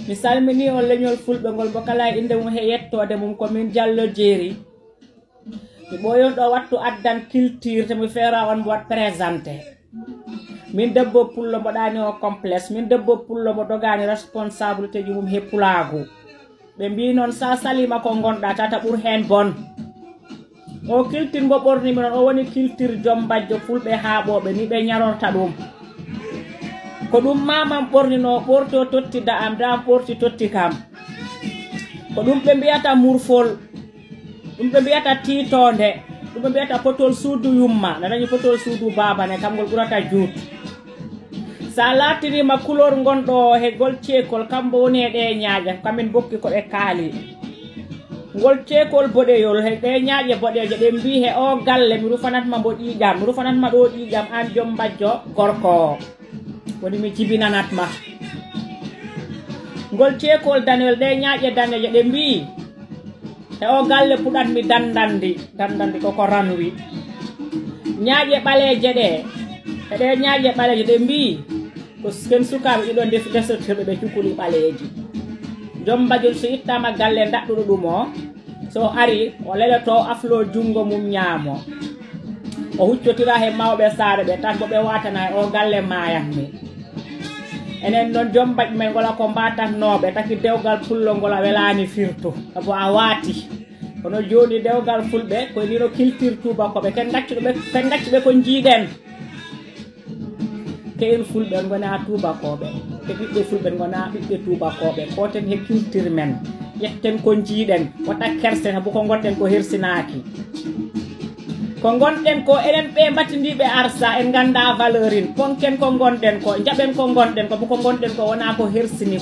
mi salmini on leñol fulɓe ngol bo kala inde mum he yettode mum ko min Diallo Diery mi ɓoyon ɗo wattu addan culture te mi feera on mo wat présenté min debbo pullo mboɗani o complexe min debbo pullo mo dogani responsabilité ji mum he pulagu ɓe mbi noon sa salima ko gonɗa tata ɓuur hen bon o culture mbo ɓornimi noon o woni culture jombajjo fulɓe haaɓoɓe ni ɓe ñarorta ɗum ko ɗum mamam ɓornino ɓorto tottida am dam ɓorti totti kam ko ɗum ɓe mbiyata murfol ɗum ɓe mbiyata titonde ɗum ɓe mbiyata potol suudu yumma nanañi potol suudu babane kam ngol ɓurata juut sa latinima couleur gonɗo he gol ceekol kambo woni e ɗe ñaaƴa kamin bokki ko ɓe kaali ngol ceekol boɗeyol he ɗe ñaaƴe boɗeje ɗe mbi he o galle mi rufanatma mbo ƴiƴam mi rufanatma ɗo ƴiƴam an jombajjo gorko woni mi jibinanatma ngol ceekol danewol ɗe ñaaƴe daneje ɗe mbi e o galle puɗatmi dandandi koko ranwi ñaaƴe ɓaleje ɗe e ɗe ñaaƴe ɓaleje ɗe mbi ko ken sukaɓe ɗiɗo desotirɓe ɓe cukuli ɓaleji jombajol so ittama galle daɗɗuɗo ɗum o so ari o leleto aflo jungo mum ñaamo o huccotira he mawɓe saare ɓe tan bo ɓe watana o galle mayatmi enen noon jombaj men ngola ko mbatatnoɓe taki dewgal pullo ngola welani firtu sabo a waati kono joni dewgal fulɓe koye ndino culture tubakoɓe ken gaccuɓe ko jiiɗen ke en fulɓe gona tubakoɓe te ɓiɓɓe fulɓe gona ɓiɓɓe tubakoɓe koten he culture men ƴetten ko jiiɗen wata kersen sabo ko gonɗen ko hersinaki ko gonɗen ko enen ɓe mbatindiɓe arsa en ganda valeur in ponken ko gonɗen ko jaɓen ko gonɗen ko bo ko gonɗen ko wona ko hersini